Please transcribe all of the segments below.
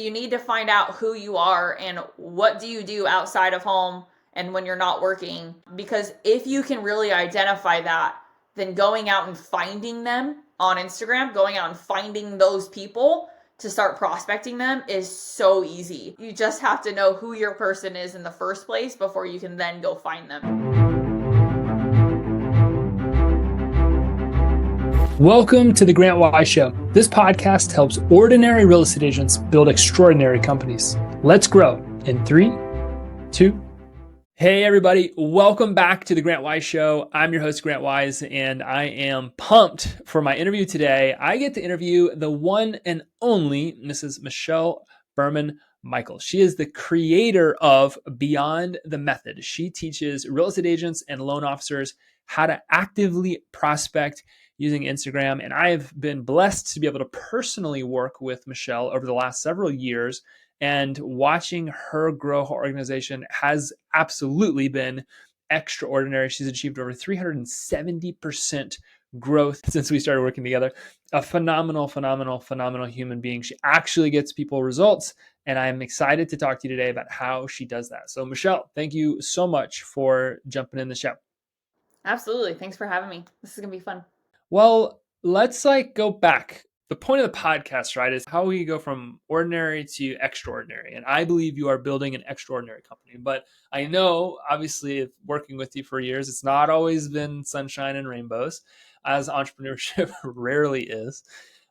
You need to find out who you are and what do you do outside of home and when you're not working. Because if you can really identify that, then going out and finding them on Instagram, going out and finding those people to start prospecting them is so easy. You just have to know who your person is in the first place before you can then go find them. Welcome to the Grant Wise Show. This podcast helps ordinary real estate agents build extraordinary companies. Let's grow in 3, 2. Hey everybody, welcome back to the Grant Wise Show. I'm your host, Grant Wise, and I am pumped for my interview today. I get to interview the one and only Mrs. Michelle Berman Michael. She is the creator of Beyond the Method. She teaches real estate agents and loan officers how to actively prospect using Instagram. And I have been blessed to be able to personally work with Michelle over the last several years. And watching her grow her organization has absolutely been extraordinary. She's achieved over 370% growth since we started working together. A phenomenal human being. She actually gets people results. And I'm excited to talk to you today about how she does that. So Michelle, thank you so much for jumping in the show. Absolutely. Thanks for having me. This is going to be fun. Well, let's go back. The point of the podcast, right, is how we go from ordinary to extraordinary. And I believe you are building an extraordinary company. But I know, obviously, working with you for years, it's not always been sunshine and rainbows, as entrepreneurship rarely is.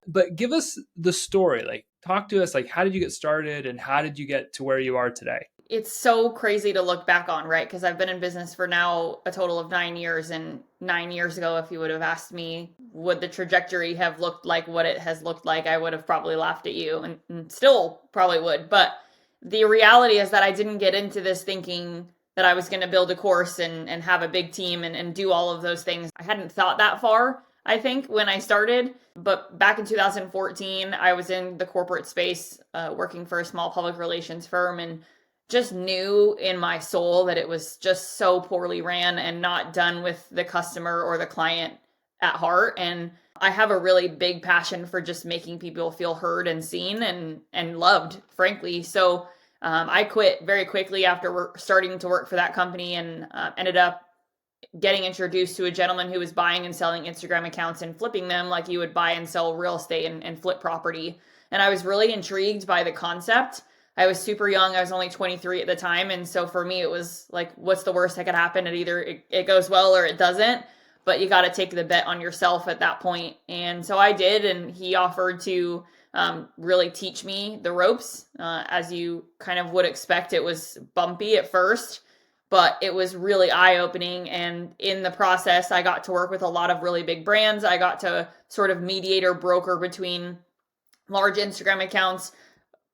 But give us the story. Talk to us, how did you get started and how did you get to where you are today? It's so crazy to look back on, right? Because I've been in business for now a total of 9 years. And 9 years ago, if you would have asked me, would the trajectory have looked like what it has looked like, I would have probably laughed at you and still probably would. But the reality is that I didn't get into this thinking that I was going to build a course and have a big team and do all of those things. I hadn't thought that far, I think, when I started. But back in 2014, I was in the corporate space working for a small public relations firm and just knew in my soul that it was just so poorly ran and not done with the customer or the client at heart. And I have a really big passion for just making people feel heard and seen and loved, frankly. So I quit very quickly after starting to work for that company and ended up getting introduced to a gentleman who was buying and selling Instagram accounts and flipping them like you would buy and sell real estate and flip property. And I was really intrigued by the concept. I was super young. I was only 23 at the time. And so for me, it was like, what's the worst that could happen? It either it goes well or it doesn't, but you got to take the bet on yourself at that point. And so I did. And he offered to really teach me the ropes. As you kind of would expect, it was bumpy at first, but it was really eye-opening. And in the process, I got to work with a lot of really big brands. I got to sort of mediate or broker between large Instagram accounts,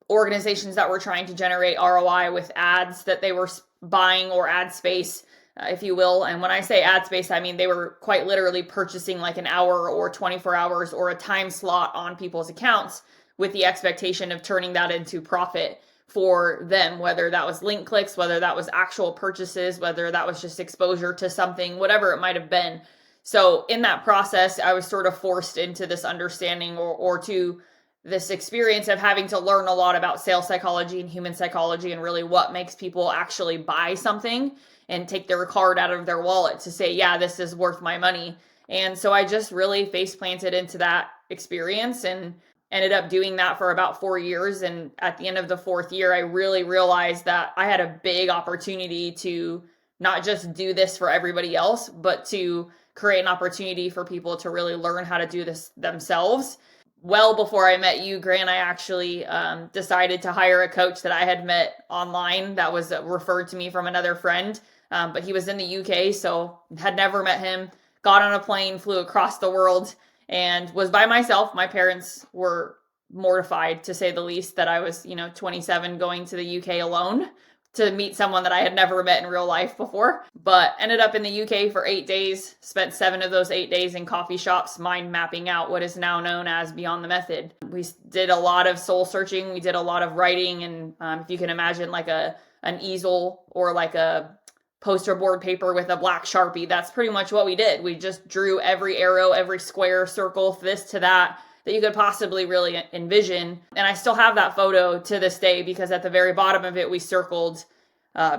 organizations that were trying to generate ROI with ads that they were buying, or ad space, if you will. And when I say ad space, I mean they were quite literally purchasing like an hour or 24 hours or a time slot on people's accounts with the expectation of turning that into profit for them, whether that was link clicks, whether that was actual purchases, whether that was just exposure to something, whatever it might have been. So in that process, I was sort of forced into this understanding or to this experience of having to learn a lot about sales psychology and human psychology and really what makes people actually buy something and take their card out of their wallet to say, yeah, this is worth my money. And so I just really face planted into that experience and ended up doing that for about 4 years. And at the end of the 4th year, I really realized that I had a big opportunity to not just do this for everybody else, but to create an opportunity for people to really learn how to do this themselves. Well before I met you, Grant, I actually decided to hire a coach that I had met online that was referred to me from another friend, but he was in the UK, so had never met him, got on a plane, flew across the world, and was by myself. My parents were mortified, to say the least, that I was, 27 going to the UK alone to meet someone that I had never met in real life before, but ended up in the UK for 8 days, spent 7 of those 8 days in coffee shops, mind mapping out what is now known as Beyond the Method. We did a lot of soul searching. We did a lot of writing. And if you can imagine like an easel or like a poster board paper with a black Sharpie, that's pretty much what we did. We just drew every arrow, every square, circle, this to that, that you could possibly really envision. And I still have that photo to this day because at the very bottom of it, we circled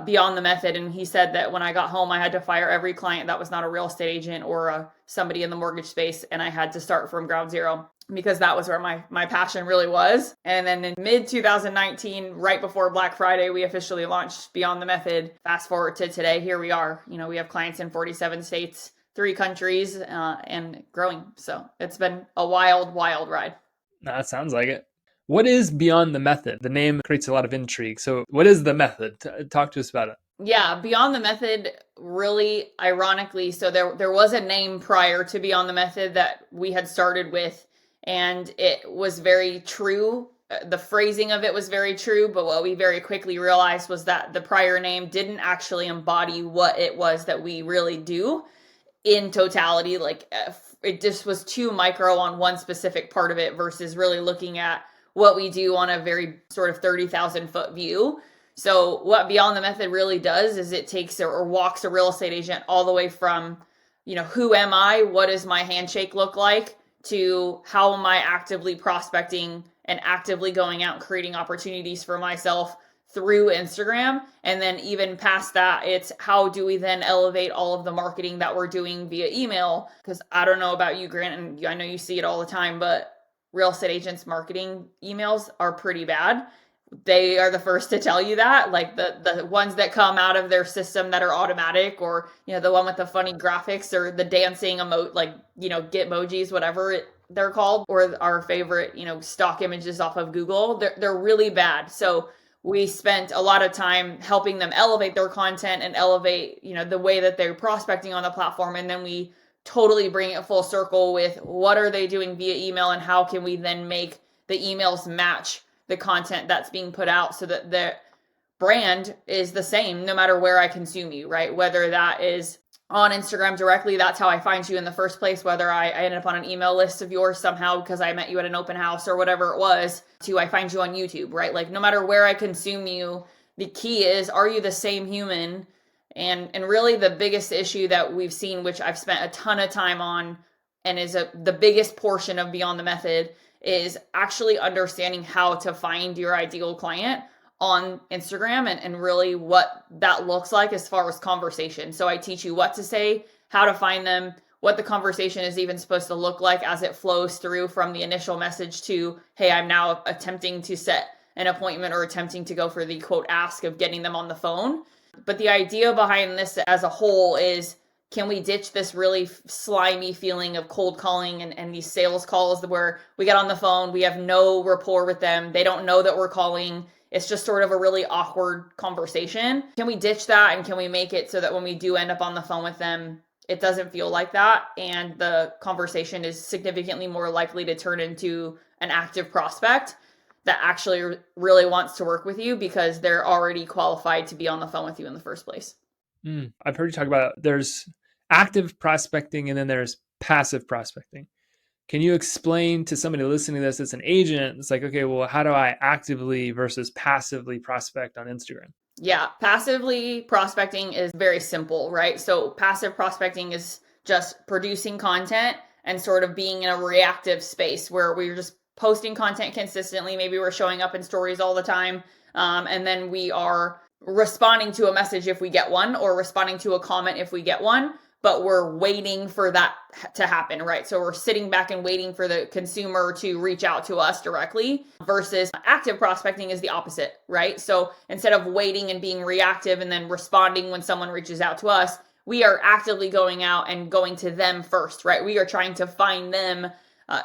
beyond the method. And he said that when I got home, I had to fire every client that was not a real estate agent or somebody in the mortgage space. And I had to start from ground zero because that was where my passion really was. And then in mid 2019, right before Black Friday, we officially launched Beyond the Method. Fast forward to today, here we are. We have clients in 47 states, 3 countries, and growing. So it's been a wild, wild ride. That sounds like it. What is Beyond the Method? The name creates a lot of intrigue. So what is the method? Talk to us about it. Yeah, Beyond the Method, really ironically, so there was a name prior to Beyond the Method that we had started with, and it was very true. The phrasing of it was very true, but what we very quickly realized was that the prior name didn't actually embody what it was that we really do in totality. Like it just was too micro on one specific part of it versus really looking at what we do on a very sort of 30,000 foot view. So what Beyond the Method really does is it takes or walks a real estate agent all the way from, who am I? What does my handshake look like? To how am I actively prospecting and actively going out and creating opportunities for myself through Instagram. And then even past that, it's how do we then elevate all of the marketing that we're doing via email? Because I don't know about you, Grant, and I know you see it all the time, but real estate agents' marketing emails are pretty bad. They are the first to tell you that, like the ones that come out of their system that are automatic, or the one with the funny graphics or the dancing emote, like Gitmojis, whatever they're called, or our favorite stock images off of Google. They're really bad. So we spent a lot of time helping them elevate their content and elevate the way that they're prospecting on the platform, and then we totally bring it full circle with what are they doing via email and how can we then make the emails match the content that's being put out so that the brand is the same no matter where I consume you, right? Whether that is on Instagram directly, that's how I find you in the first place, whether I ended up on an email list of yours somehow because I met you at an open house or whatever it was, to I find you on YouTube, right? Like no matter where I consume you, the key is, are you the same human? And really the biggest issue that we've seen, which I've spent a ton of time on and is the biggest portion of Beyond the Method, is actually understanding how to find your ideal client on Instagram and really what that looks like as far as conversation. So I teach you what to say, how to find them, what the conversation is even supposed to look like as it flows through from the initial message to, hey, I'm now attempting to set an appointment or attempting to go for the quote ask of getting them on the phone. But the idea behind this as a whole is, can we ditch this really slimy feeling of cold calling and these sales calls where we get on the phone, we have no rapport with them, they don't know that we're calling, it's just sort of a really awkward conversation. Can we ditch that and can we make it so that when we do end up on the phone with them, it doesn't feel like that and the conversation is significantly more likely to turn into an active prospect that actually really wants to work with you because they're already qualified to be on the phone with you in the first place. I've heard you talk about there's active prospecting and then there's passive prospecting. Can you explain to somebody listening to this that's an agent? It's like, okay, well, how do I actively versus passively prospect on Instagram? Yeah, passively prospecting is very simple, right? So passive prospecting is just producing content and sort of being in a reactive space where we're just posting content consistently. Maybe we're showing up in stories all the time. And then we are responding to a message if we get one, or responding to a comment if we get one, but we're waiting for that to happen, right? So we're sitting back and waiting for the consumer to reach out to us directly, versus active prospecting is the opposite, right? So instead of waiting and being reactive and then responding when someone reaches out to us, we are actively going out and going to them first, right? We are trying to find them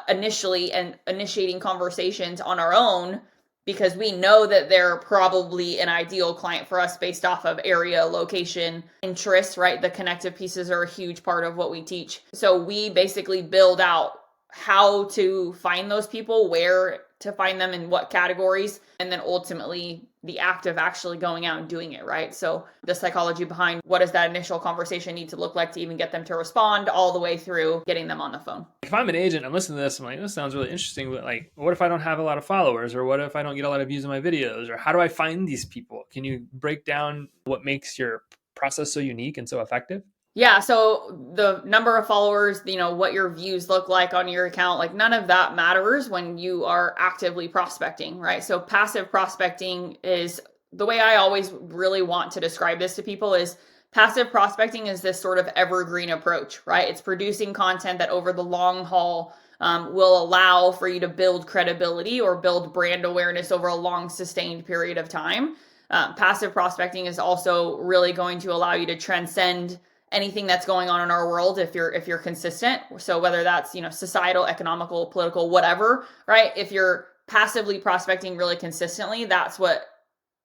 initially and initiating conversations on our own, because we know that they're probably an ideal client for us based off of area, location, interest, right? The connective pieces are a huge part of what we teach. So we basically build out how to find those people, where to find them in what categories, and then ultimately the act of actually going out and doing it, right? So the psychology behind what does that initial conversation need to look like to even get them to respond, all the way through getting them on the phone. If I'm an agent, I'm listening to this, I'm like, this sounds really interesting, but like, what if I don't have a lot of followers, or what if I don't get a lot of views on my videos, or how do I find these people? Can you break down what makes your process so unique and so effective? Yeah, so the number of followers, what your views look like on your account, like none of that matters when you are actively prospecting, right? So passive prospecting is the way I always really want to describe this to people is passive prospecting is this sort of evergreen approach, right? It's producing content that over the long haul will allow for you to build credibility or build brand awareness over a long sustained period of time. Passive prospecting is also really going to allow you to transcend anything that's going on in our world if you're consistent. So whether that's societal, economical, political, whatever, right? If you're passively prospecting really consistently, that's what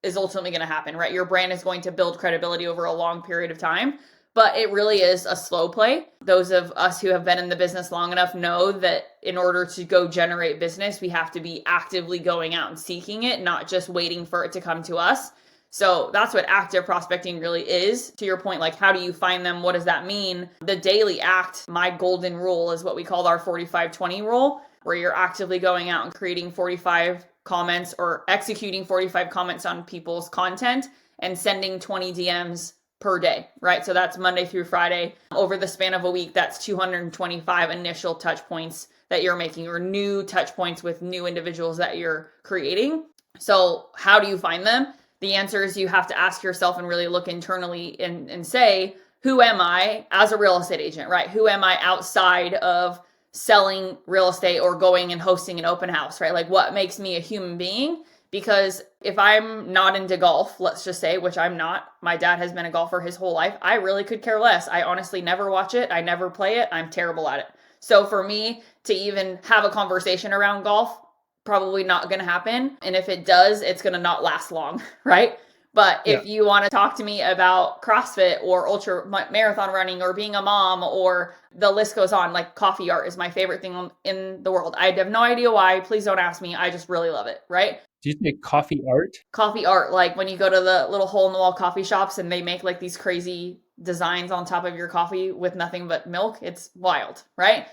is ultimately going to happen, right? Your brand is going to build credibility over a long period of time, but it really is a slow play. Those of us who have been in the business long enough know that in order to go generate business, we have to be actively going out and seeking it, not just waiting for it to come to us. So that's what active prospecting really is. To your point, like how do you find them? What does that mean? The daily act, my golden rule is what we call our 45-20 rule, where you're actively going out and creating 45 comments or executing 45 comments on people's content and sending 20 DMs per day, right? So that's Monday through Friday. Over the span of a week, that's 225 initial touch points that you're making or new touch points with new individuals that you're creating. So how do you find them? The answer is you have to ask yourself and really look internally and say, who am I as a real estate agent, right? Who am I outside of selling real estate or going and hosting an open house, right? Like what makes me a human being? Because if I'm not into golf, let's just say, which I'm not, my dad has been a golfer his whole life, I really could care less. I honestly never watch it. I never play it. I'm terrible at it. So for me to even have a conversation around golf, probably not going to happen. And if it does, it's going to not last long, right? But if you want to talk to me about CrossFit or ultra marathon running or being a mom or the list goes on, like coffee art is my favorite thing in the world. I have no idea why. Please don't ask me. I just really love it, right? Do you think coffee art? Coffee art, like when you go to the little hole in the wall coffee shops and they make like these crazy designs on top of your coffee with nothing but milk. It's wild, right?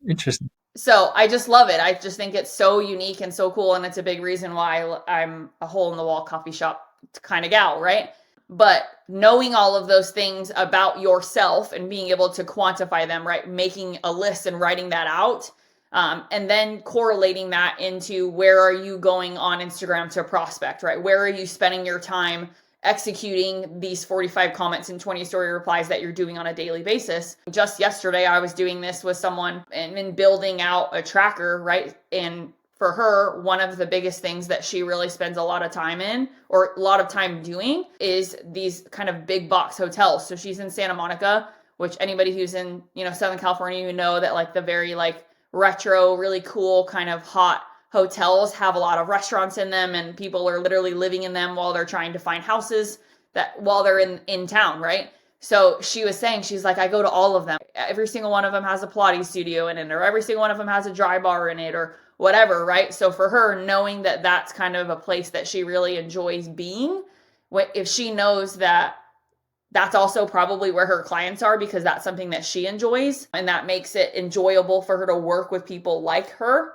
Interesting. So I just love it. I just think it's so unique and so cool. And it's a big reason why I'm a hole in the wall coffee shop kind of gal, right? But knowing all of those things about yourself and being able to quantify them, right? Making a list and writing that out. And then correlating that into where are you going on Instagram to prospect, right? Where are you spending your time executing these 45 comments and 20 story replies that you're doing on a daily basis. Just yesterday, I was doing this with someone and building out a tracker, right? And for her, one of the biggest things that she really spends a lot of time in or a lot of time doing is these kind of big box hotels. So she's in Santa Monica, which anybody who's in, Southern California, you know that like the very like retro, really cool kind of hot hotels have a lot of restaurants in them and people are literally living in them while they're trying to find houses that while they're in town, right? So she was saying, she's like, I go to all of them. Every single one of them has a Pilates studio in it, or every single one of them has a dry bar in it, or whatever, right? So for her, knowing that that's kind of a place that she really enjoys being, if she knows that that's also probably where her clients are because that's something that she enjoys and that makes it enjoyable for her to work with people like her,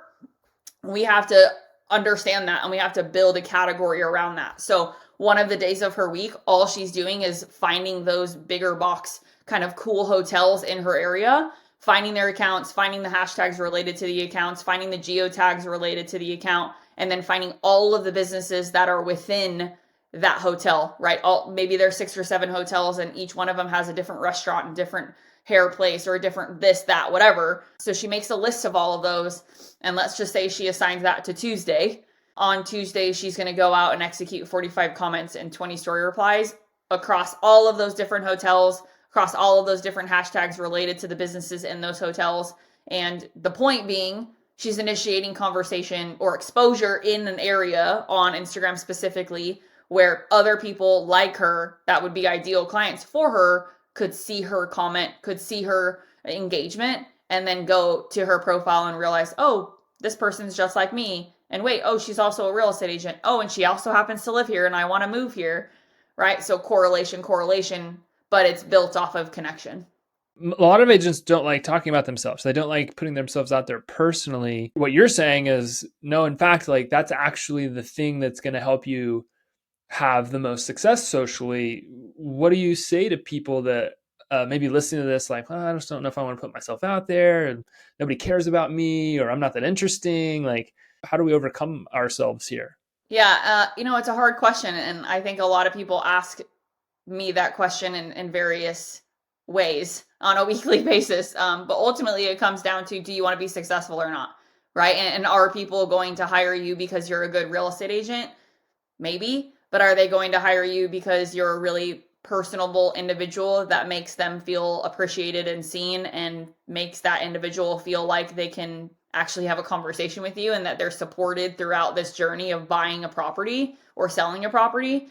we have to understand that and we have to build a category around that. So one of the days of her week, all she's doing is finding those bigger box kind of cool hotels in her area, finding their accounts, finding the hashtags related to the accounts, finding the geotags related to the account, and then finding all of the businesses that are within that hotel, right? Maybe there's 6 or 7 hotels and each one of them has a different restaurant and different hair place or a different this, that, whatever. So she makes a list of all of those. And let's just say she assigns that to Tuesday. On Tuesday, she's going to go out and execute 45 comments and 20 story replies across all of those different hotels, across all of those different hashtags related to the businesses in those hotels. And the point being, she's initiating conversation or exposure in an area on Instagram specifically where other people like her, that would be ideal clients for her, could see her comment, could see her engagement, and then go to her profile and realize, oh, this person's just like me. And wait, oh, she's also a real estate agent. Oh, and she also happens to live here and I want to move here, right? So correlation, but it's built off of connection. A lot of agents don't like talking about themselves. They don't like putting themselves out there personally. What you're saying is, no, in fact, like that's actually the thing that's going to help you have the most success socially. What do you say to people that maybe listening to this like, I just don't know if I want to put myself out there, and nobody cares about me, or I'm not that interesting. Like, how do we overcome ourselves here? Yeah, it's a hard question, and I think a lot of people ask me that question in various ways on a weekly basis. But ultimately, it comes down to, do you want to be successful or not? Right? And are people going to hire you because you're a good real estate agent? Maybe. But are they going to hire you because you're a really personable individual that makes them feel appreciated and seen and makes that individual feel like they can actually have a conversation with you and that they're supported throughout this journey of buying a property or selling a property?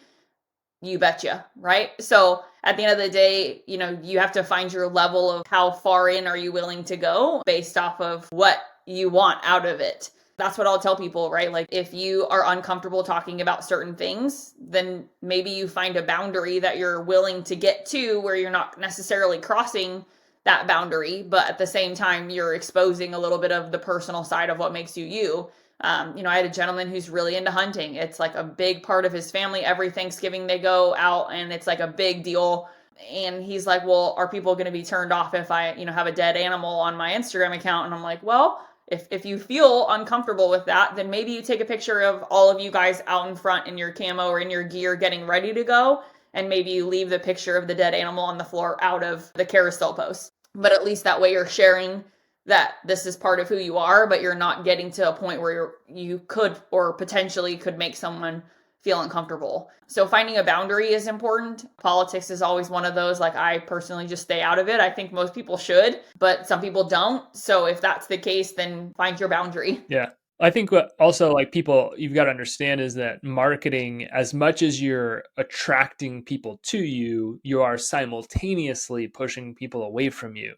You betcha, right? So at the end of the day, you have to find your level of how far in are you willing to go based off of what you want out of it. That's what I'll tell people, right? Like, if you are uncomfortable talking about certain things, then maybe you find a boundary that you're willing to get to where you're not necessarily crossing that boundary, but at the same time, you're exposing a little bit of the personal side of what makes you you. I had a gentleman who's really into hunting. It's like a big part of his family. Every Thanksgiving they go out and it's like a big deal. And he's like, well, are people going to be turned off if I, have a dead animal on my Instagram account? And I'm like, well, if you feel uncomfortable with that, then maybe you take a picture of all of you guys out in front in your camo or in your gear getting ready to go. And maybe you leave the picture of the dead animal on the floor out of the carousel post. But at least that way you're sharing that this is part of who you are, but you're not getting to a point where you could or potentially could make someone feel uncomfortable. So finding a boundary is important. Politics is always one of those. Like, I personally just stay out of it. I think most people should, but some people don't. So if that's the case, then find your boundary. Yeah. I think what also, like, people, you've got to understand is that marketing, as much as you're attracting people to you, you are simultaneously pushing people away from you,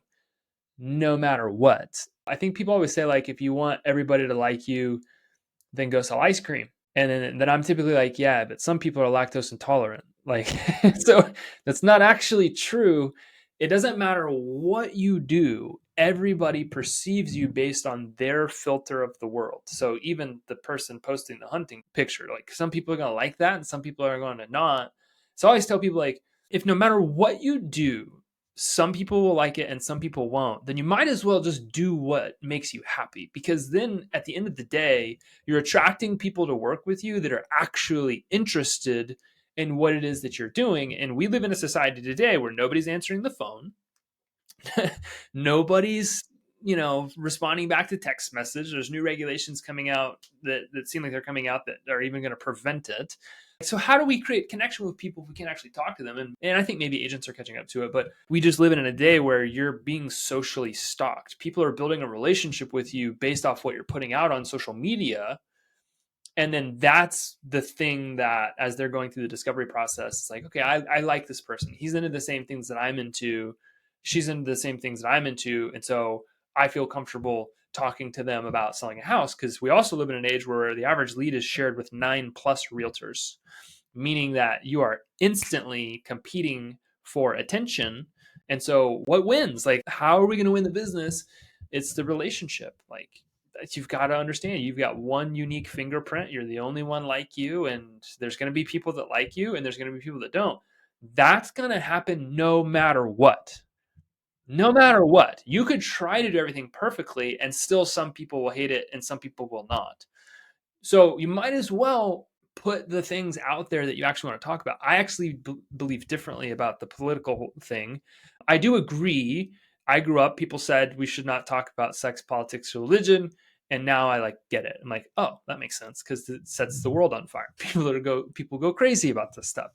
no matter what. I think people always say, like, if you want everybody to like you, then go sell ice cream. And then I'm typically like, yeah, but some people are lactose intolerant. Like, so that's not actually true. It doesn't matter what you do, everybody perceives you based on their filter of the world. So even the person posting the hunting picture, like, some people are going to like that and some people are going to not. So I always tell people, like, if no matter what you do, some people will like it and some people won't, then you might as well just do what makes you happy. Because then at the end of the day, you're attracting people to work with you that are actually interested in what it is that you're doing. And we live in a society today where nobody's answering the phone. Nobody's, responding back to text message. There's new regulations coming out that seem like they're coming out that are even going to prevent it. So how do we create connection with people if we can't actually talk to them? And I think maybe agents are catching up to it, but we just live in a day where you're being socially stalked. People are building a relationship with you based off what you're putting out on social media. And then that's the thing that, as they're going through the discovery process, it's like, okay, I like this person. He's into the same things that I'm into. She's into the same things that I'm into. And so I feel comfortable talking to them about selling a house, because we also live in an age where the average lead is shared with 9+ realtors, meaning that you are instantly competing for attention. And so what wins? Like, how are we going to win the business? It's the relationship. Like, you've got to understand, you've got one unique fingerprint. You're the only one like you, and there's going to be people that like you and there's going to be people that don't. That's going to happen no matter what. No matter what. You could try to do everything perfectly and still some people will hate it and some people will not. So you might as well put the things out there that you actually want to talk about. I actually believe differently about the political thing. I do agree. I grew up, people said we should not talk about sex, politics, or religion. And now I get it. I'm like, oh, that makes sense, because it sets the world on fire. People go crazy about this stuff.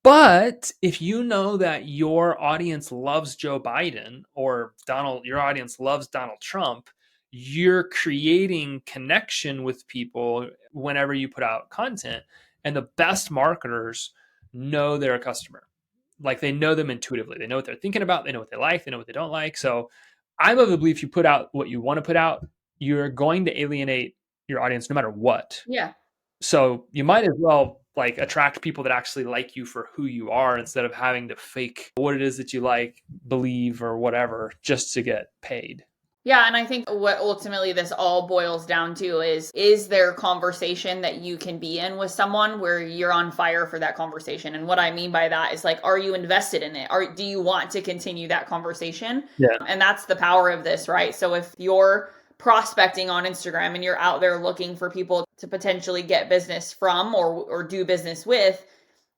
But if you know that your audience loves Joe Biden, or your audience loves Donald Trump, you're creating connection with people whenever you put out content. And the best marketers know they're a customer. Like, they know them intuitively. They know what they're thinking about. They know what they like. They know what they don't like. So I'm of the belief, you put out what you want to put out, you're going to alienate your audience no matter what. Yeah. So you might as well attract people that actually like you for who you are, instead of having to fake what it is that you like, believe, or whatever, just to get paid. Yeah, and I think what ultimately this all boils down to is there conversation that you can be in with someone where you're on fire for that conversation? And what I mean by that is like, are you invested in it? Do you want to continue that conversation? Yeah. And that's the power of this, right? So if you're prospecting on Instagram and you're out there looking for people to potentially get business from or do business with,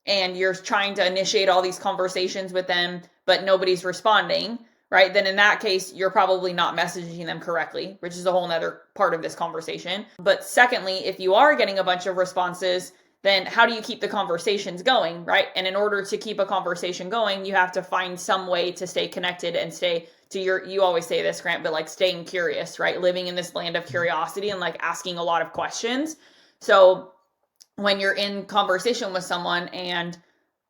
and you're trying to initiate all these conversations with them, but nobody's responding, right? Then in that case, you're probably not messaging them correctly, which is a whole nother part of this conversation. But secondly, if you are getting a bunch of responses, then how do you keep the conversations going, right? And in order to keep a conversation going, you have to find some way to stay connected and stay to you always say this, Grant, but like staying curious, right? Living in this land of curiosity and like asking a lot of questions. So when you're in conversation with someone and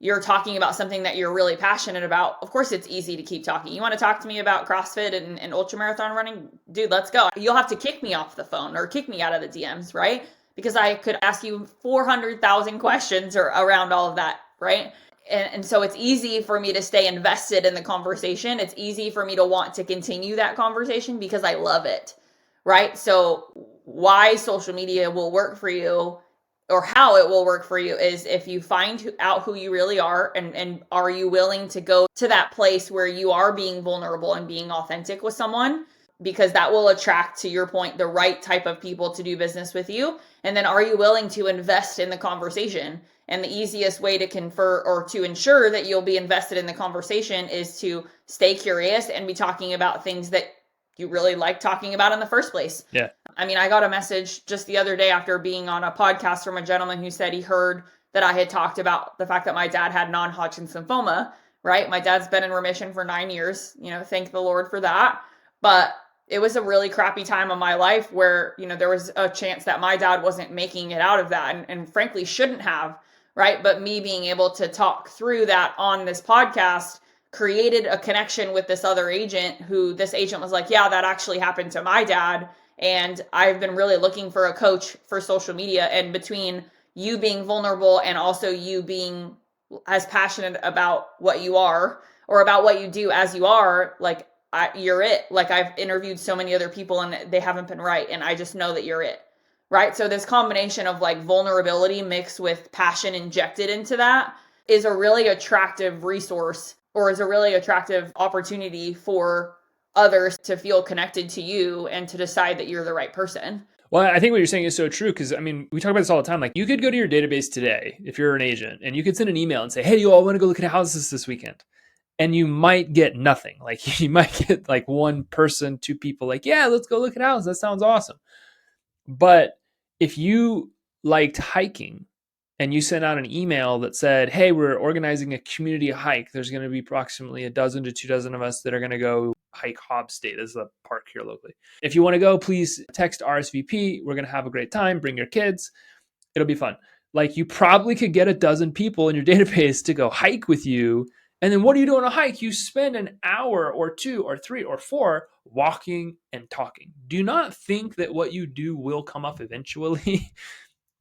you're talking about something that you're really passionate about, of course it's easy to keep talking. You want to talk to me about CrossFit and ultramarathon running? Dude, let's go. You'll have to kick me off the phone or kick me out of the DMs, right? Because I could ask you 400,000 questions around all of that, right? And so it's easy for me to stay invested in the conversation. It's easy for me to want to continue that conversation because I love it, right? So why social media will work for you or how it will work for you is if you find out who you really are and are you willing to go to that place where you are being vulnerable and being authentic with someone, because that will attract, to your point, the right type of people to do business with you. And then are you willing to invest in the conversation? And the easiest way to confer or to ensure that you'll be invested in the conversation is to stay curious and be talking about things that you really like talking about in the first place. Yeah. I mean, I got a message just the other day after being on a podcast from a gentleman who said he heard that I had talked about the fact that my dad had non-Hodgkin's lymphoma, right? My dad's been in remission for 9 years, thank the Lord for that. But it was a really crappy time of my life where, there was a chance that my dad wasn't making it out of that and frankly shouldn't have, right? But me being able to talk through that on this podcast created a connection with this other agent who this agent was like, yeah, that actually happened to my dad. And I've been really looking for a coach for social media. And between you being vulnerable and also you being as passionate about what you are or about what you do as you are, like you're it. Like I've interviewed so many other people and they haven't been right. And I just know that you're it. Right. So this combination of like vulnerability mixed with passion injected into that is a really attractive resource or is a really attractive opportunity for others to feel connected to you and to decide that you're the right person. Well, I think what you're saying is so true because, I mean, we talk about this all the time. Like, you could go to your database today if you're an agent and you could send an email and say, hey, you all want to go look at houses this weekend? And you might get nothing. Like, you might get like one person, two people like, yeah, let's go look at houses. That sounds awesome. But if you liked hiking and you sent out an email that said, hey, we're organizing a community hike. There's going to be approximately a dozen to 2 dozen of us that are going to go hike Hobbs State. This is a park here locally. If you want to go, please text RSVP. We're going to have a great time. Bring your kids. It'll be fun. Like, you probably could get a dozen people in your database to go hike with you. And then what do you do on a hike? You spend an hour or 2 or 3 or 4 walking and talking. Do not think that what you do will come up eventually.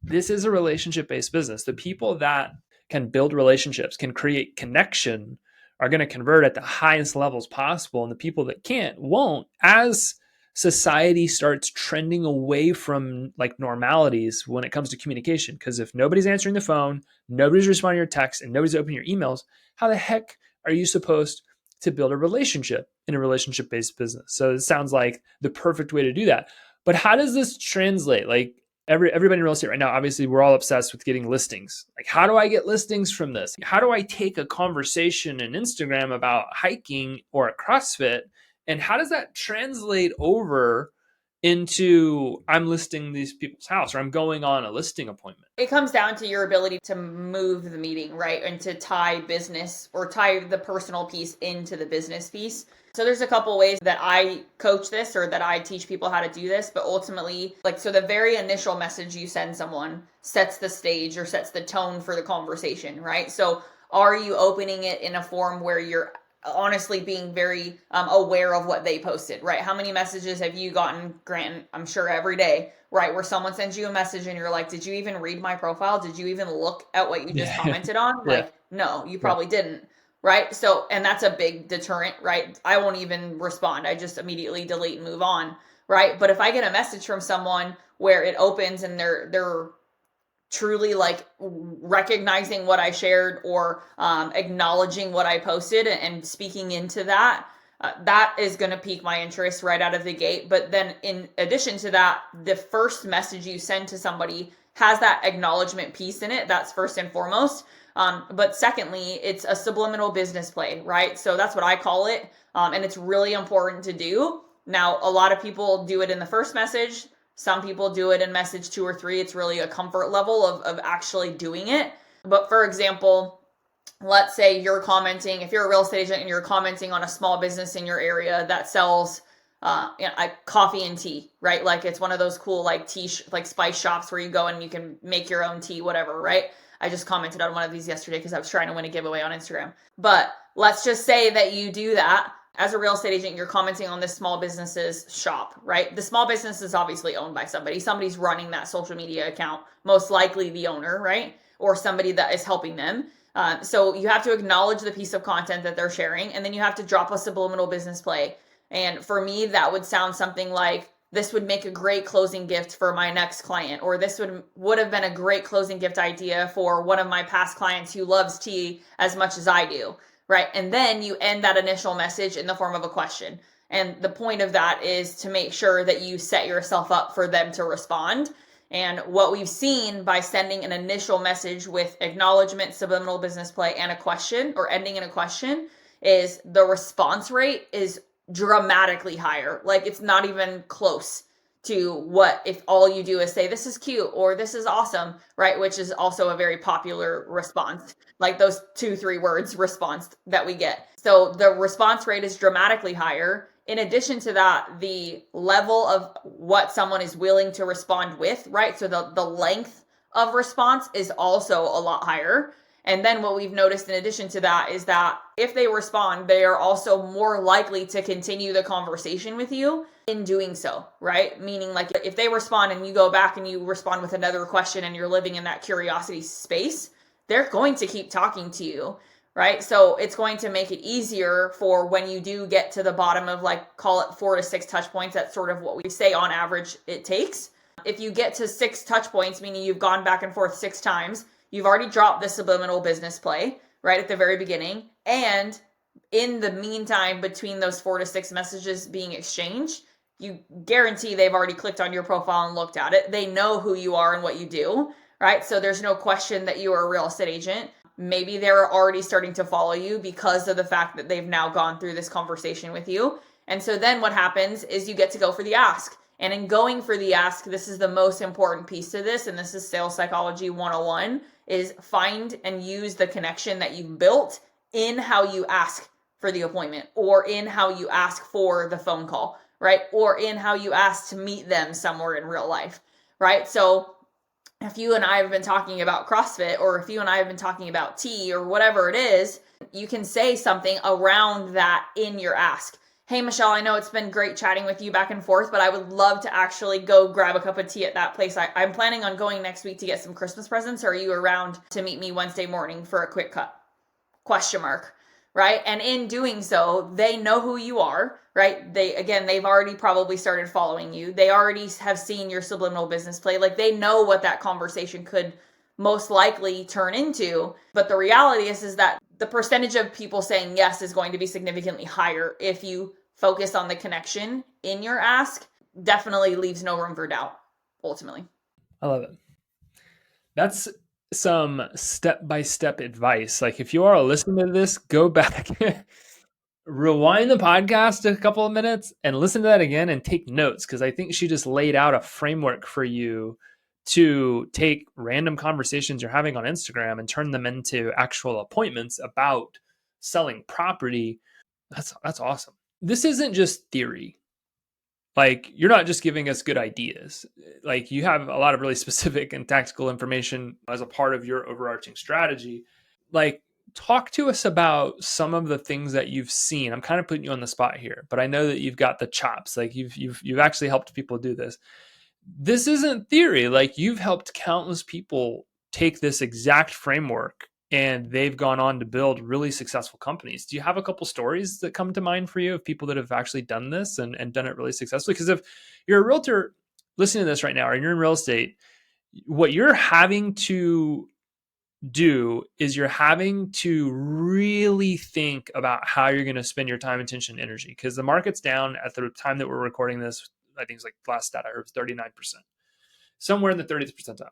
This is a relationship-based business. The people that can build relationships, can create connection, are going to convert at the highest levels possible. And the people that can't won't. As society starts trending away from like normalities when it comes to communication, because if nobody's answering the phone, nobody's responding to your text, and nobody's opening your emails, how the heck are you supposed to build a relationship in a relationship-based business? So it sounds like the perfect way to do that. But how does this translate? Like, everybody in real estate right now, obviously we're all obsessed with getting listings. Like, how do I get listings from this? How do I take a conversation in Instagram about hiking or a CrossFit? And how does that translate over into I'm listing these people's house or I'm going on a listing appointment? It comes down to your ability to move the meeting, right? And to tie business or tie the personal piece into the business piece. So there's a couple ways that I coach this or that I teach people how to do this, but ultimately, so the very initial message you send someone sets the stage or sets the tone for the conversation, right? So are you opening it in a form where you're honestly being very aware of what they posted, right? How many messages have you gotten, Grant? I'm sure every day, right? Where someone sends you a message and you're like, did you even read my profile? Did you even look at what you just commented on? Yeah. Like, no, you probably didn't. right? So, and that's a big deterrent, right? I won't even respond. I just immediately delete and move on, right? But if I get a message from someone where it opens and they're truly like recognizing what I shared or acknowledging what I posted and speaking into that, that is going to pique my interest right out of the gate. But then, in addition to that, the first message you send to somebody has that acknowledgement piece in it. That's first and foremost. But secondly, it's a subliminal business play, right? So that's what I call it. And it's really important to do. Now, a lot of people do it in the first message. Some people do it in message 2 or 3. It's really a comfort level of actually doing it. But for example, let's say you're commenting, if you're a real estate agent and you're commenting on a small business in your area that sells like coffee and tea, right? Like it's one of those cool like tea, like spice shops where you go and you can make your own tea, whatever, right? I just commented on one of these yesterday because I was trying to win a giveaway on Instagram. But let's just say that you do that. As a real estate agent, you're commenting on this small business's shop, right? The small business is obviously owned by somebody. Somebody's running that social media account, most likely the owner, right? Or somebody that is helping them. So you have to acknowledge the piece of content that they're sharing, and then you have to drop a subliminal business play. And for me, that would sound something like, this would make a great closing gift for my next client, or this would have been a great closing gift idea for one of my past clients who loves tea as much as I do, right? And then you end that initial message in the form of a question. And the point of that is to make sure that you set yourself up for them to respond. And what we've seen by sending an initial message with acknowledgement, subliminal business play, and a question, or ending in a question, is the response rate is dramatically higher. Like it's not even close to what if all you do is say, this is cute or this is awesome, right? Which is also a very popular response, like those 2-3 words response that we get. So the response rate is dramatically higher. In addition to that, the level of what someone is willing to respond with, right? So the length of response is also a lot higher. And then what we've noticed in addition to that is that if they respond, they are also more likely to continue the conversation with you in doing so, right? Meaning like if they respond and you go back and you respond with another question and you're living in that curiosity space, they're going to keep talking to you, right? So it's going to make it easier for when you do get to the bottom of like, call it 4 to 6 touch points. That's sort of what we say on average it takes. If you get to 6 touch points, meaning you've gone back and forth 6 times, you've already dropped the subliminal business play right at the very beginning. And in the meantime, between those 4 to 6 messages being exchanged, you guarantee they've already clicked on your profile and looked at it. They know who you are and what you do, right? So there's no question that you are a real estate agent. Maybe they're already starting to follow you because of the fact that they've now gone through this conversation with you. And so then what happens is you get to go for the ask. And in going for the ask, this is the most important piece to this, and this is sales psychology 101, is find and use the connection that you've built in how you ask for the appointment, or in how you ask for the phone call, right? Or in how you ask to meet them somewhere in real life, right? So if you and I have been talking about CrossFit, or if you and I have been talking about tea or whatever it is, you can say something around that in your ask. Hey, Michelle, I know it's been great chatting with you back and forth, but I would love to actually go grab a cup of tea at that place. I'm planning on going next week to get some Christmas presents. Are you around to meet me Wednesday morning for a quick cut? Question mark, right? And in doing so, they know who you are, right? They've already probably started following you. They already have seen your subliminal business play. Like they know what that conversation could most likely turn into. But the reality is that the percentage of people saying yes is going to be significantly higher if you focus on the connection in your ask. Definitely leaves no room for doubt, ultimately. I love it. That's some step-by-step advice. Like if you are listening to this, go back, rewind the podcast a couple of minutes and listen to that again and take notes, because I think she just laid out a framework for you to take random conversations you're having on Instagram and turn them into actual appointments about selling property. That's awesome. This isn't just theory. Like you're not just giving us good ideas. Like you have a lot of really specific and tactical information as a part of your overarching strategy. Like talk to us about some of the things that you've seen. I'm kind of putting you on the spot here, but I know that you've got the chops. Like you've actually helped people do this. This isn't theory. Like you've helped countless people take this exact framework and they've gone on to build really successful companies. Do you have a couple stories that come to mind for you of people that have actually done this and done it really successfully? Because if you're a realtor listening to this right now and you're in real estate, what you're having to do is you're having to really think about how you're going to spend your time, attention, energy, because the market's down at the time that we're recording this. I think it's like last stat I heard was 39%, somewhere in the 30th percentile.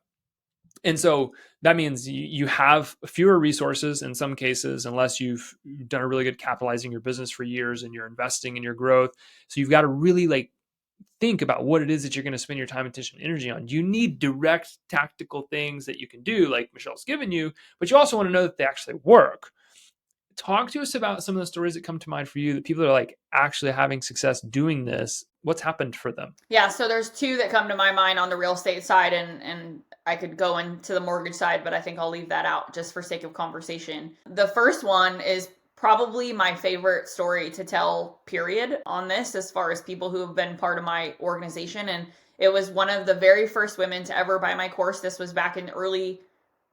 And so that means you have fewer resources in some cases, unless you've done a really good capitalizing your business for years and you're investing in your growth. So you've got to really think about what it is that you're going to spend your time, attention, energy on. You need direct tactical things that you can do, like Michelle's given you, but you also want to know that they actually work. Talk to us about some of the stories that come to mind for you, that people that are actually having success doing this. What's happened for them? Yeah, so there's two that come to my mind on the real estate side, and I could go into the mortgage side, but I think I'll leave that out just for sake of conversation. The first one is probably my favorite story to tell, period, on this, as far as people who have been part of my organization. And it was one of the very first women to ever buy my course. This was back in early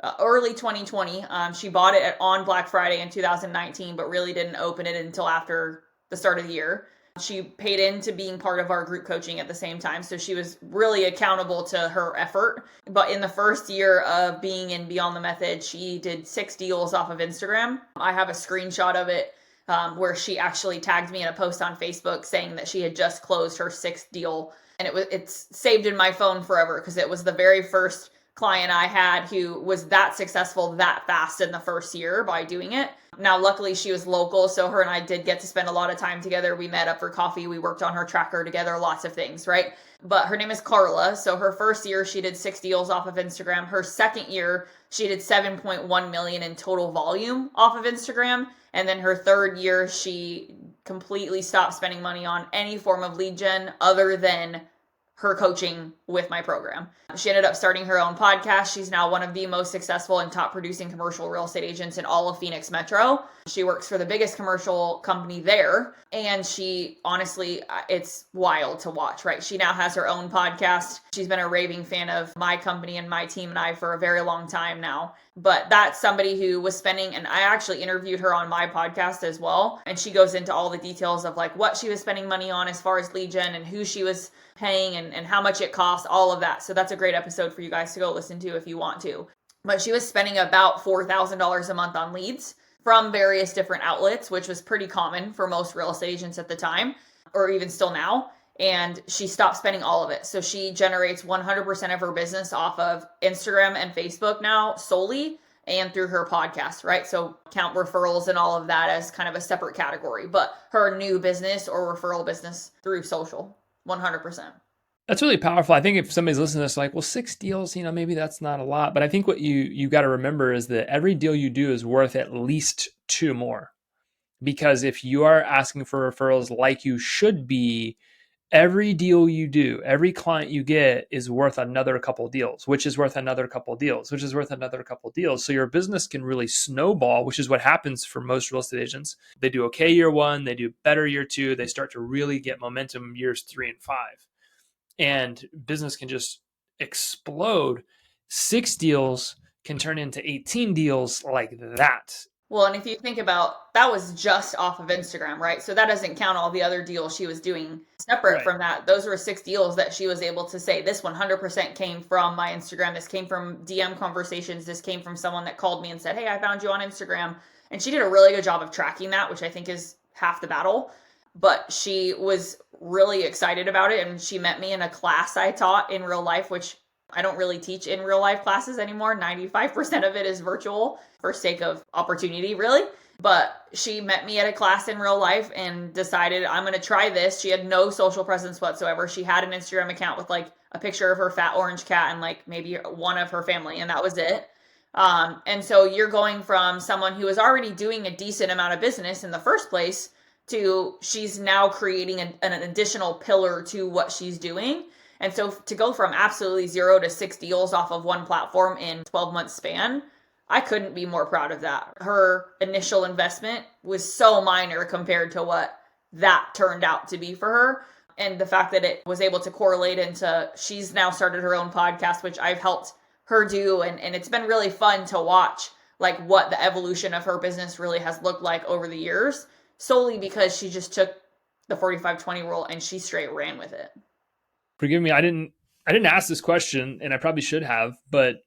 2020. She bought it on Black Friday in 2019, but really didn't open it until after the start of the year. She paid into being part of our group coaching at the same time. So she was really accountable to her effort. But in the first year of being in Beyond the Method, she did 6 deals off of Instagram. I have a screenshot of it where she actually tagged me in a post on Facebook saying that she had just closed her 6th deal. And it's saved in my phone forever, because it was the very first client I had who was that successful that fast in the first year by doing it. Now, luckily, she was local, so her and I did get to spend a lot of time together. We met up for coffee. We worked on her tracker together, lots of things, right? But her name is Carla. So her first year, she did 6 deals off of Instagram. Her second year, she did 7.1 million in total volume off of Instagram. And then her third year, she completely stopped spending money on any form of lead gen other than her coaching with my program. She ended up starting her own podcast. She's now one of the most successful and top producing commercial real estate agents in all of Phoenix Metro. She works for the biggest commercial company there. And she, honestly, it's wild to watch, right? She now has her own podcast. She's been a raving fan of my company and my team and I for a very long time now. But that's somebody who was spending, and I actually interviewed her on my podcast as well. And she goes into all the details of what she was spending money on as far as lead gen and who she was paying and how much it cost, all of that. So that's a great episode for you guys to go listen to if you want to. But she was spending about $4,000 a month on leads from various different outlets, which was pretty common for most real estate agents at the time, or even still now. And she stopped spending all of it. So she generates 100% of her business off of Instagram and Facebook now solely, and through her podcast, right? So count referrals and all of that as kind of a separate category, but her new business or referral business through social, 100%. That's really powerful. I think if somebody's listening to this, well, 6 deals, maybe that's not a lot. But I think what you got to remember is that every deal you do is worth at least 2 more. Because if you are asking for referrals like you should be, every deal you do, every client you get is worth another couple deals, which is worth another couple deals, which is worth another couple deals. So your business can really snowball, which is what happens for most real estate agents. They do okay year 1, they do better year 2, they start to really get momentum years 3 and 5. And business can just explode. 6 deals can turn into 18 deals like that. Well, and if you think about, that was just off of Instagram, right? So that doesn't count all the other deals she was doing separate from that. Those were 6 deals that she was able to say, this 100% came from my Instagram. This came from DM conversations. This came from someone that called me and said, hey, I found you on Instagram. And she did a really good job of tracking that, which I think is half the battle. But she was really excited about it. And she met me in a class I taught in real life, which I don't really teach in real life classes anymore. 95% of it is virtual for sake of opportunity, really. But she met me at a class in real life and decided, I'm going to try this. She had no social presence whatsoever. She had an Instagram account with a picture of her fat orange cat and maybe one of her family, and that was it. And so you're going from someone who was already doing a decent amount of business in the first place to she's now creating an additional pillar to what she's doing. And so to go from absolutely 0 to 6 deals off of one platform in 12-month span, I couldn't be more proud of that. Her initial investment was so minor compared to what that turned out to be for her. And the fact that it was able to correlate into, she's now started her own podcast, which I've helped her do. And it's been really fun to watch like what the evolution of her business really has looked like over the years, solely because she just took the 45-20 rule and she straight ran with it. Forgive me, I didn't ask this question, and I probably should have, but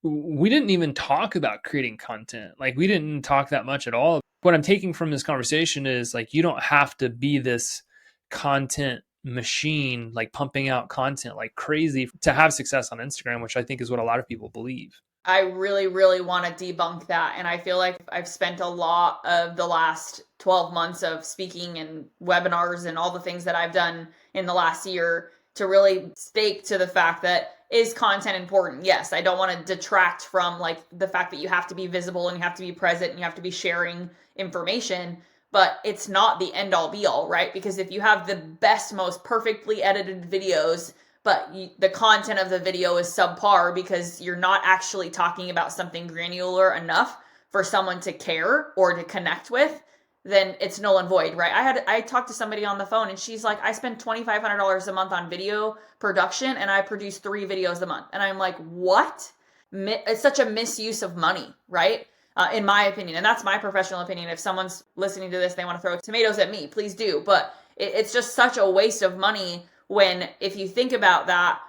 we didn't even talk about creating content. Like, we didn't talk that much at all. What I'm taking from this conversation is, like, you don't have to be this content machine, like pumping out content like crazy to have success on Instagram, which I think is what a lot of people believe. I really, really want to debunk that. And I feel like I've spent a lot of the last 12 months of speaking and webinars and all the things that I've done in the last year to really stake to the fact that, is content important? Yes. I don't want to detract from like the fact that you have to be visible and you have to be present and you have to be sharing information, but it's not the end all be all, right? Because if you have the best, most perfectly edited videos, but the content of the video is subpar because you're not actually talking about something granular enough for someone to care or to connect with, then it's null and void, right? I talked to somebody on the phone and she's like, I spend $2,500 a month on video production and I produce 3 videos a month. And I'm like, what? It's such a misuse of money, right? In my opinion. And that's my professional opinion. If someone's listening to this, they want to throw tomatoes at me, please do. But it's just such a waste of money when, if you think about that,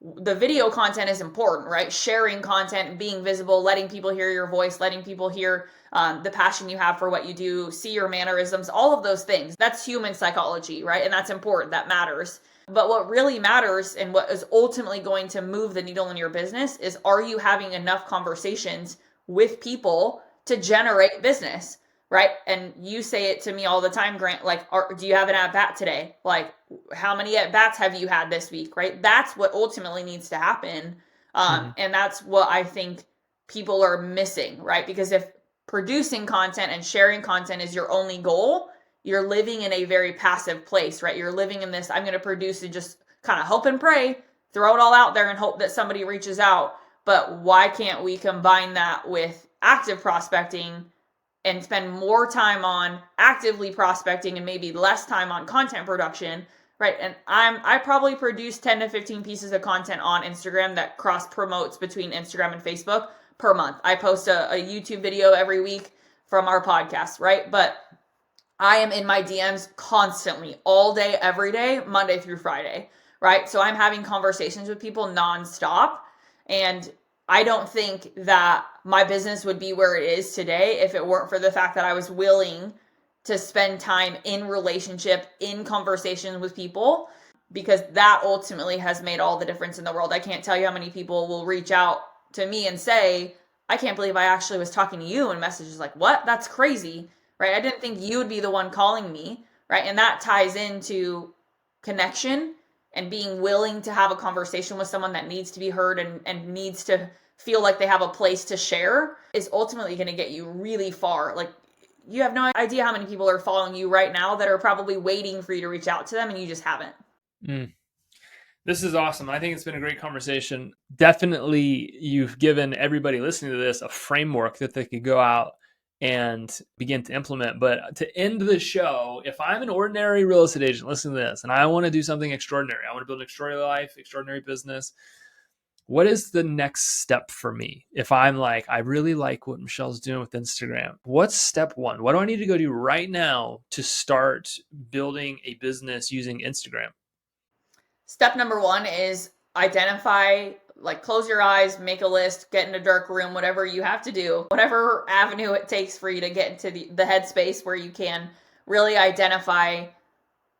the video content is important, right? Sharing content and being visible, letting people hear your voice, letting people hear the passion you have for what you do, see your mannerisms, all of those things. That's human psychology, right? And that's important. That matters. But what really matters and what is ultimately going to move the needle in your business is, are you having enough conversations with people to generate business? Right? And you say it to me all the time, Grant, like, do you have an at-bat today? Like, how many at-bats have you had this week, right? That's what ultimately needs to happen. And that's what I think people are missing, right? Because if producing content and sharing content is your only goal, you're living in a very passive place, right? You're living in this, I'm going to produce and just kind of hope and pray, throw it all out there and hope that somebody reaches out. But why can't we combine that with active prospecting and spend more time on actively prospecting and maybe less time on content production, right? And I probably produce 10 to 15 pieces of content on Instagram that cross promotes between Instagram and Facebook per month. I post a YouTube video every week from our podcast, right? But I am in my DMs constantly, all day, every day, Monday through Friday, right? So I'm having conversations with people nonstop. And I don't think that my business would be where it is today if it weren't for the fact that I was willing to spend time in relationship, in conversation with people, because that ultimately has made all the difference in the world. I can't tell you how many people will reach out to me and say, I can't believe I actually was talking to you, and messages like, what? That's crazy, right? I didn't think you would be the one calling me, right? And that ties into connection and being willing to have a conversation with someone that needs to be heard and needs to feel like they have a place to share is ultimately going to get you really far. Like, you have no idea how many people are following you right now that are probably waiting for you to reach out to them and you just haven't. This is awesome. I think it's been a great conversation. Definitely, you've given everybody listening to this a framework that they could go out and begin to implement. But to end the show, if I'm an ordinary real estate agent, listen to this, and I want to do something extraordinary, I want to build an extraordinary life, extraordinary business, what is the next step for me? If I'm like, I really like what Michelle's doing with Instagram, what's step one? What do I need to go do right now to start building a business using Instagram? Step number 1 is identify, like, close your eyes, make a list, get in a dark room, whatever you have to do, whatever avenue it takes for you to get into the headspace where you can really identify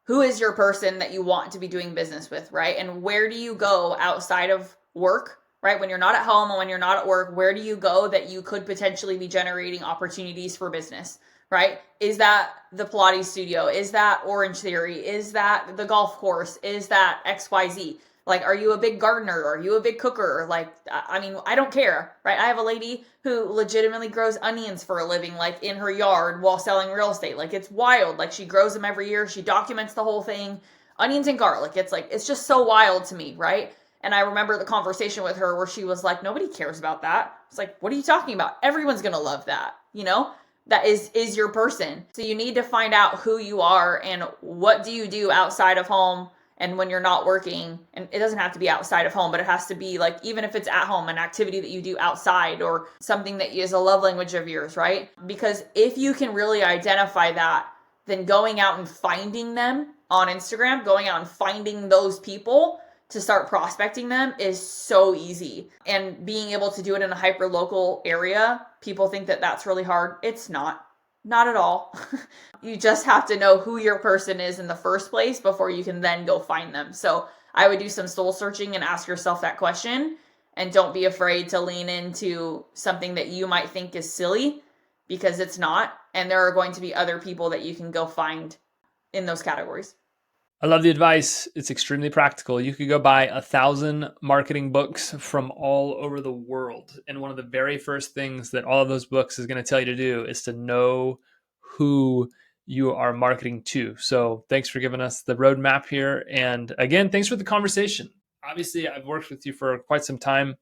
who is your person that you want to be doing business with, right? And where do you go outside of work, right? When you're not at home and when you're not at work, where do you go that you could potentially be generating opportunities for business, right? Is that the Pilates studio? Is that Orange Theory? Is that the golf course? Is that XYZ? Like, are you a big gardener? Are you a big cooker? Like, I mean, I don't care, right? I have a lady who legitimately grows onions for a living, like in her yard while selling real estate. Like, it's wild. Like, she grows them every year. She documents the whole thing. Onions and garlic. It's like, it's just so wild to me, right? And I remember the conversation with her where she was like, nobody cares about that. It's like, what are you talking about? Everyone's going to love that, you know? That is your person. So you need to find out who you are and what do you do outside of home And when you're not working, and it doesn't have to be outside of home, but it has to be like, even if it's at home, an activity that you do outside or something that is a love language of yours, right? Because if you can really identify that, then going out and finding them on Instagram, going out and finding those people to start prospecting them is so easy. And being able to do it in a hyper local area, people think that that's really hard. It's not. Not at all. You just have to know who your person is in the first place before you can then go find them. So I would do some soul searching and ask yourself that question. And don't be afraid to lean into something that you might think is silly, because it's not. And there are going to be other people that you can go find in those categories. I love the advice. It's extremely practical. You could go buy 1,000 marketing books from all over the world. And one of the very first things that all of those books is going to tell you to do is to know who you are marketing to. So thanks for giving us the roadmap here. And again, thanks for the conversation. Obviously, I've worked with you for quite some time.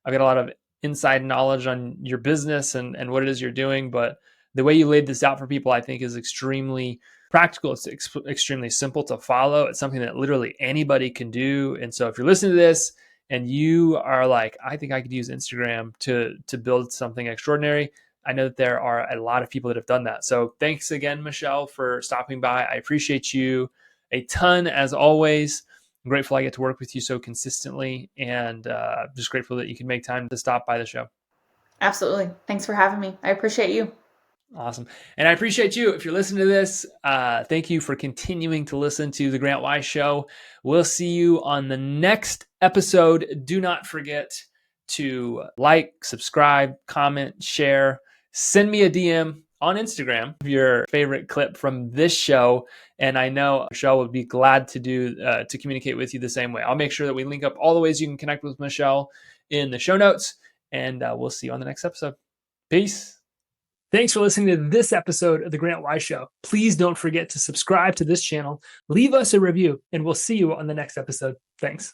I've got a lot of inside knowledge on your business and what it is you're doing. But the way you laid this out for people, I think, is extremely practical. It's extremely simple to follow. It's something that literally anybody can do. And so if you're listening to this and you are like, I think I could use Instagram to build something extraordinary, I know that there are a lot of people that have done that. So thanks again, Michelle, for stopping by. I appreciate you a ton, as always. I'm grateful I get to work with you so consistently, and just grateful that you can make time to stop by the show. Absolutely. Thanks for having me. I appreciate you. Awesome. And I appreciate you. If you're listening to this, thank you for continuing to listen to The Grant Wise Show. We'll see you on the next episode. Do not forget to like, subscribe, comment, share. Send me a DM on Instagram of your favorite clip from this show. And I know Michelle would be glad to communicate with you the same way. I'll make sure that we link up all the ways you can connect with Michelle in the show notes. And we'll see you on the next episode. Peace. Thanks for listening to this episode of The Grant Wise Show. Please don't forget to subscribe to this channel, leave us a review, and we'll see you on the next episode. Thanks.